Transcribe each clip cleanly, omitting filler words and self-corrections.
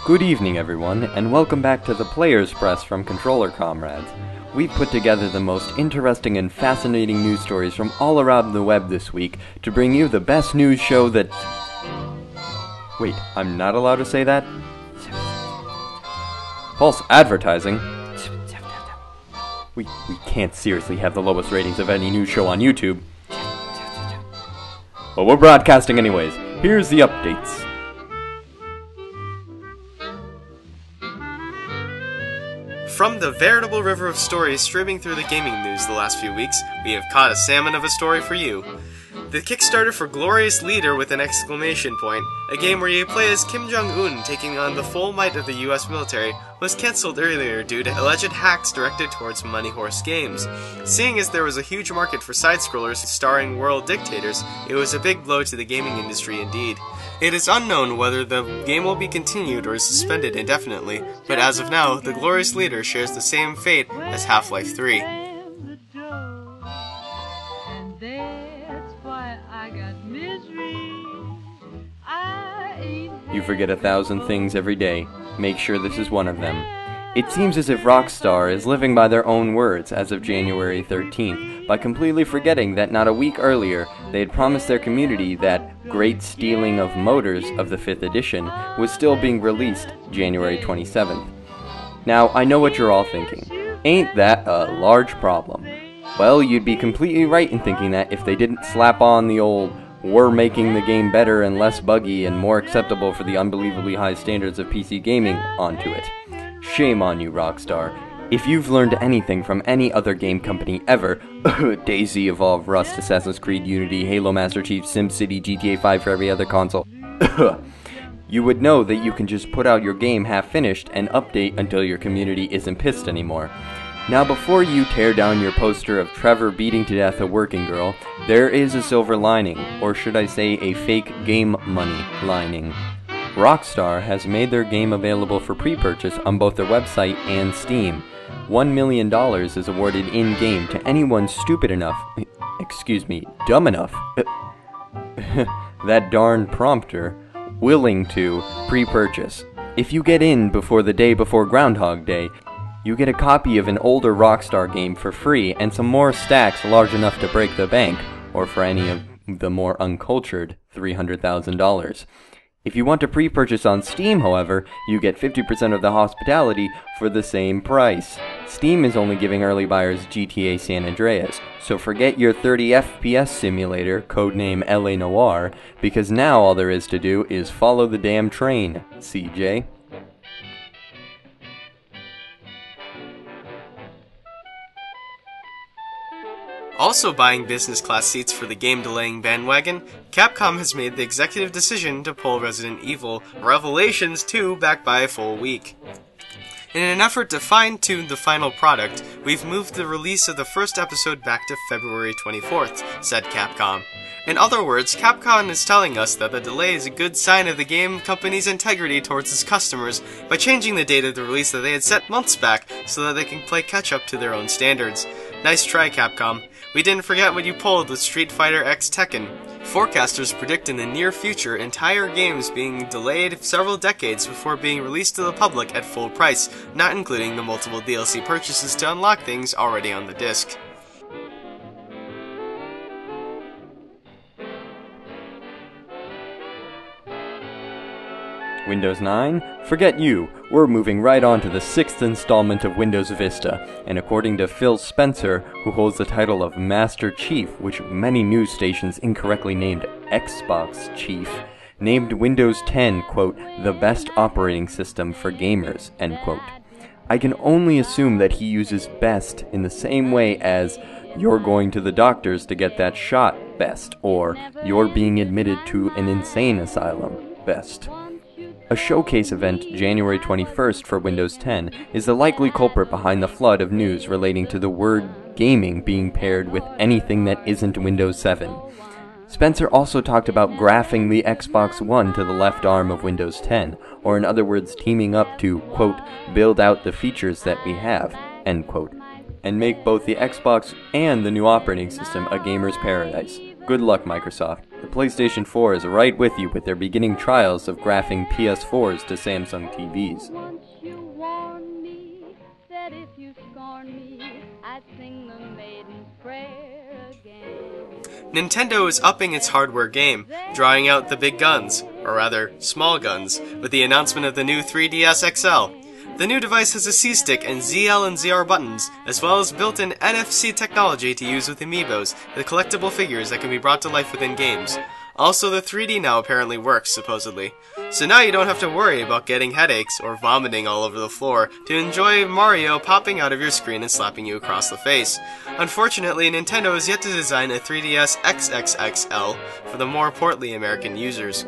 Good evening, everyone, and welcome back to the Players Press from Controller Comrades. We've put together the most interesting and fascinating news stories from all around the web this week to bring you the best news show that... Wait, I'm not allowed to say that? False advertising? We can't seriously have the lowest ratings of any news show on YouTube. But we're broadcasting anyways. Here's the updates. From the veritable river of stories streaming through the gaming news the last few weeks, we have caught a salmon of a story for you. The Kickstarter for Glorious Leader with an exclamation point, a game where you play as Kim Jong-un taking on the full might of the US military, was cancelled earlier due to alleged hacks directed towards Money Horse Games. Seeing as there was a huge market for side-scrollers starring world dictators, it was a big blow to the gaming industry indeed. It is unknown whether the game will be continued or suspended indefinitely, but as of now, the Glorious Leader shares the same fate as Half-Life 3. You forget 1,000 things every day. Make sure this is one of them. It seems as if Rockstar is living by their own words as of January 13th, by completely forgetting that not a week earlier they had promised their community that Great Stealing of Motors of the 5th edition was still being released January 27th. Now, I know what you're all thinking. Ain't that a large problem? Well, you'd be completely right in thinking that if they didn't slap on the old "we're making the game better and less buggy and more acceptable for the unbelievably high standards of PC gaming" onto it. Shame on you, Rockstar. If you've learned anything from any other game company ever, DayZ, Evolve, Rust, Assassin's Creed, Unity, Halo, Master Chief, SimCity, GTA 5 for every other console, you would know that you can just put out your game half-finished and update until your community isn't pissed anymore. Now, before you tear down your poster of Trevor beating to death a working girl, there is a silver lining, or should I say a fake game money lining. Rockstar has made their game available for pre-purchase on both their website and Steam. $1 million is awarded in-game to anyone stupid enough, dumb enough, that darn prompter, willing to pre-purchase. If you get in before the day before Groundhog Day, you get a copy of an older Rockstar game for free and some more stacks large enough to break the bank, or for any of the more uncultured, $300,000. If you want to pre-purchase on Steam, however, you get 50% of the hospitality for the same price. Steam is only giving early buyers GTA San Andreas, so forget your 30 FPS simulator, codename LA Noire, because now all there is to do is follow the damn train, CJ. Also buying business class seats for the game-delaying bandwagon, Capcom has made the executive decision to pull Resident Evil Revelations 2 back by a full week. In an effort to fine-tune the final product, we've moved the release of the first episode back to February 24th, said Capcom. In other words, Capcom is telling us that the delay is a good sign of the game company's integrity towards its customers by changing the date of the release that they had set months back so that they can play catch-up to their own standards. Nice try, Capcom. We didn't forget what you pulled with Street Fighter X Tekken. Forecasters predict in the near future entire games being delayed several decades before being released to the public at full price, not including the multiple DLC purchases to unlock things already on the disc. Windows 9? Forget you. We're moving right on to the 6th installment of Windows Vista, and according to Phil Spencer, who holds the title of Master Chief, which many news stations incorrectly named Xbox Chief, named Windows 10, quote, the best operating system for gamers, end quote. I can only assume that he uses best in the same way as "you're going to the doctors to get that shot" best, or "you're being admitted to an insane asylum" best. A showcase event January 21st for Windows 10 is the likely culprit behind the flood of news relating to the word gaming being paired with anything that isn't Windows 7. Spencer also talked about graphing the Xbox One to the left arm of Windows 10, or in other words teaming up to, quote, build out the features that we have, end quote, and make both the Xbox and the new operating system a gamer's paradise. Good luck, Microsoft. The PlayStation 4 is right with you with their beginning trials of graphing PS4s to Samsung TVs. Once you warned me, said if you scorn me, I'd sing the maiden's prayer again. Nintendo is upping its hardware game, drawing out the big guns, or rather, small guns, with the announcement of the new 3DS XL. The new device has a C-stick and ZL and ZR buttons, as well as built-in NFC technology to use with amiibos, the collectible figures that can be brought to life within games. Also, the 3D now apparently works, supposedly. So now you don't have to worry about getting headaches or vomiting all over the floor to enjoy Mario popping out of your screen and slapping you across the face. Unfortunately, Nintendo has yet to design a 3DS XXXL for the more portly American users.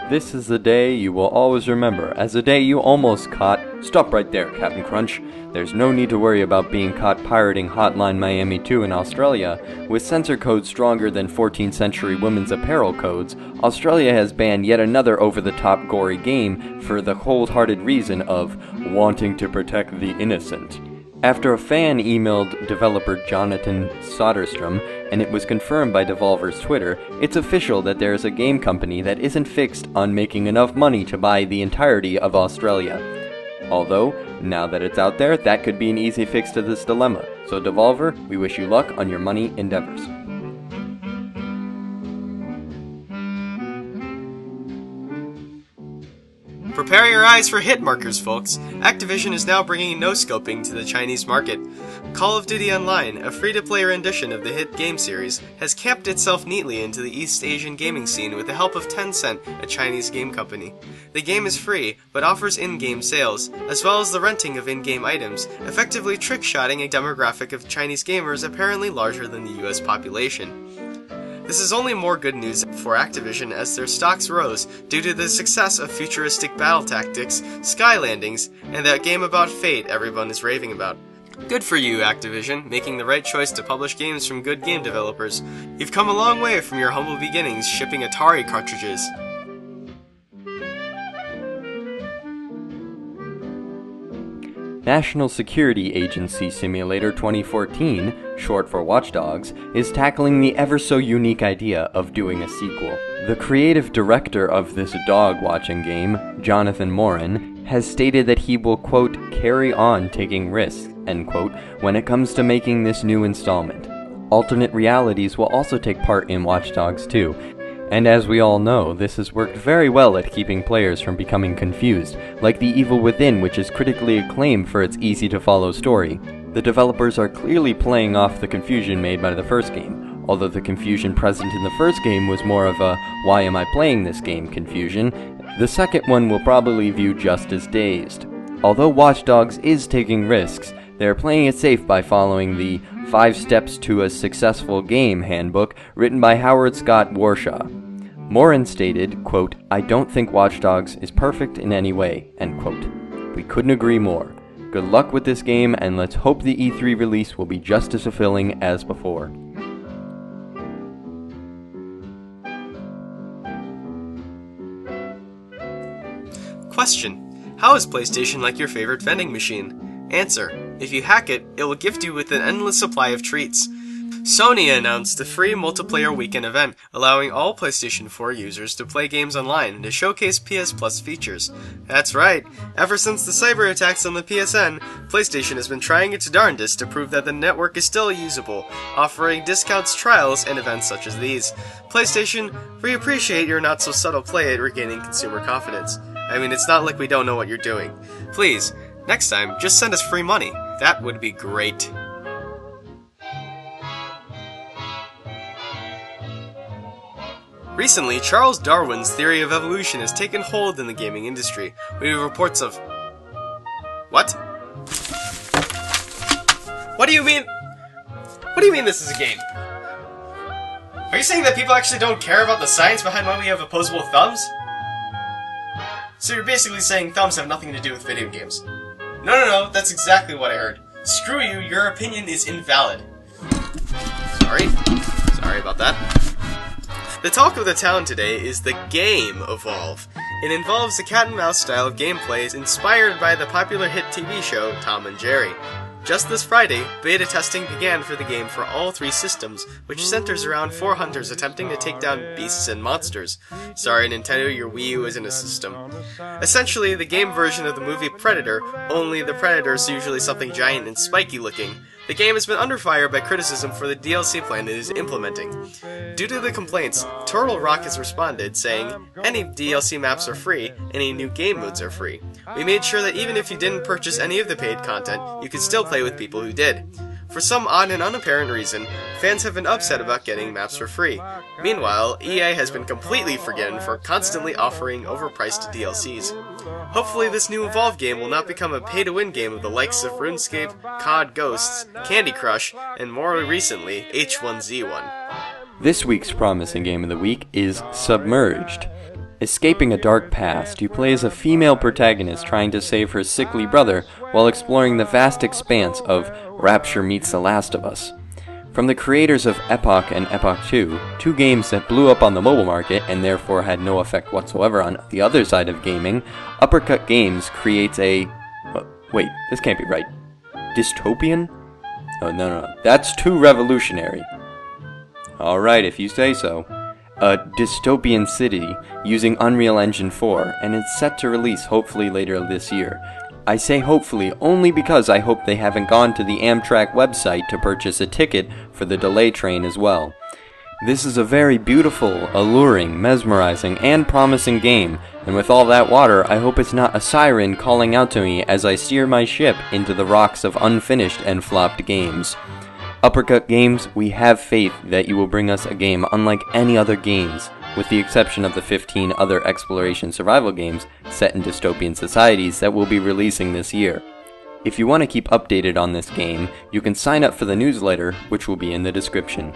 This is the day you will always remember as the day you almost caught. Stop right there, Captain Crunch. There's no need to worry about being caught pirating Hotline Miami 2 in Australia. With censor codes stronger than 14th century women's apparel codes, Australia has banned yet another over-the-top gory game for the cold-hearted reason of wanting to protect the innocent. After a fan emailed developer Jonathan Soderstrom, and it was confirmed by Devolver's Twitter, it's official that there is a game company that isn't fixed on making enough money to buy the entirety of Australia. Although, now that it's out there, that could be an easy fix to this dilemma. So Devolver, we wish you luck on your money endeavors. Prepare your eyes for hit markers, folks. Activision is now bringing no-scoping to the Chinese market. Call of Duty Online, a free-to-play rendition of the hit game series, has camped itself neatly into the East Asian gaming scene with the help of Tencent, a Chinese game company. The game is free, but offers in-game sales, as well as the renting of in-game items, effectively trick-shotting a demographic of Chinese gamers apparently larger than the US population. This is only more good news for Activision as their stocks rose due to the success of futuristic battle tactics, sky landings, and that game about fate everyone is raving about. Good for you, Activision, making the right choice to publish games from good game developers. You've come a long way from your humble beginnings shipping Atari cartridges. National Security Agency Simulator 2014, short for Watch Dogs, is tackling the ever-so-unique idea of doing a sequel. The creative director of this dog-watching game, Jonathan Morin, has stated that he will, quote, carry on taking risks, end quote, when it comes to making this new installment. Alternate realities will also take part in Watch Dogs 2, and as we all know, this has worked very well at keeping players from becoming confused, like The Evil Within, which is critically acclaimed for its easy-to-follow story. The developers are clearly playing off the confusion made by the first game. Although the confusion present in the first game was more of a "why am I playing this game" confusion, the second one will probably leave you just as dazed. Although Watch Dogs is taking risks, they are playing it safe by following the 5 Steps to a Successful Game handbook written by Howard Scott Warshaw. Morin stated, quote, I don't think Watch Dogs is perfect in any way, end quote. We couldn't agree more. Good luck with this game, and let's hope the E3 release will be just as fulfilling as before. Question: how is PlayStation like your favorite vending machine? Answer: if you hack it, it will gift you with an endless supply of treats. Sony announced a free multiplayer weekend event, allowing all PlayStation 4 users to play games online and to showcase PS Plus features. That's right, ever since the cyber attacks on the PSN, PlayStation has been trying its darndest to prove that the network is still usable, offering discounts, trials, and events such as these. PlayStation, we appreciate your not-so-subtle play at regaining consumer confidence. I mean, it's not like we don't know what you're doing. Please, next time, just send us free money. That would be great. Recently, Charles Darwin's theory of evolution has taken hold in the gaming industry. We have reports of... What? What do you mean? What do you mean this is a game? Are you saying that people actually don't care about the science behind why we have opposable thumbs? So you're basically saying thumbs have nothing to do with video games. No, that's exactly what I heard. Screw you, your opinion is invalid. Sorry about that. The talk of the town today is the game Evolve. It involves a cat and mouse style of gameplay inspired by the popular hit TV show Tom and Jerry. Just this Friday, beta testing began for the game for all 3 systems, which centers around 4 hunters attempting to take down beasts and monsters. Sorry Nintendo, your Wii U isn't a system. Essentially, the game version of the movie Predator, only the Predator's usually something giant and spiky looking. The game has been under fire by criticism for the DLC plan it is implementing. Due to the complaints, Turtle Rock has responded, saying, "Any DLC maps are free, any new game modes are free. We made sure that even if you didn't purchase any of the paid content, you could still play with people who did." For some odd and unapparent reason, fans have been upset about getting maps for free. Meanwhile, EA has been completely forgiven for constantly offering overpriced DLCs. Hopefully this new Evolve game will not become a pay-to-win game of the likes of RuneScape, COD Ghosts, Candy Crush, and more recently, H1Z1. This week's promising game of the week is Submerged. Escaping a dark past, you play as a female protagonist trying to save her sickly brother while exploring the vast expanse of Rapture Meets The Last of Us. From the creators of Epoch and Epoch 2, 2 games that blew up on the mobile market and therefore had no effect whatsoever on the other side of gaming, Uppercut Games creates a... wait, this can't be right. Dystopian? Oh, no, that's too revolutionary. Alright, if you say so. A dystopian city using Unreal Engine 4, and it's set to release hopefully later this year. I say hopefully only because I hope they haven't gone to the Amtrak website to purchase a ticket for the delay train as well. This is a very beautiful, alluring, mesmerizing, and promising game, and with all that water, I hope it's not a siren calling out to me as I steer my ship into the rocks of unfinished and flopped games. Uppercut Games, we have faith that you will bring us a game unlike any other games, with the exception of the 15 other exploration survival games set in dystopian societies that we'll be releasing this year. If you want to keep updated on this game, you can sign up for the newsletter, which will be in the description.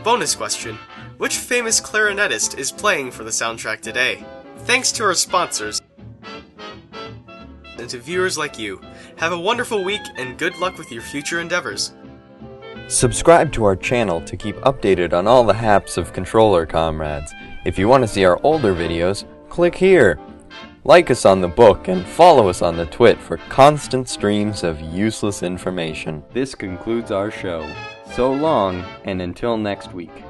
Bonus question: which famous clarinetist is playing for the soundtrack today? Thanks to our sponsors and to viewers like you. Have a wonderful week and good luck with your future endeavors. Subscribe to our channel to keep updated on all the haps of Controller Comrades. If you want to see our older videos, click here. Like us on the book and follow us on the twit for constant streams of useless information. This concludes our show. So long, and until next week.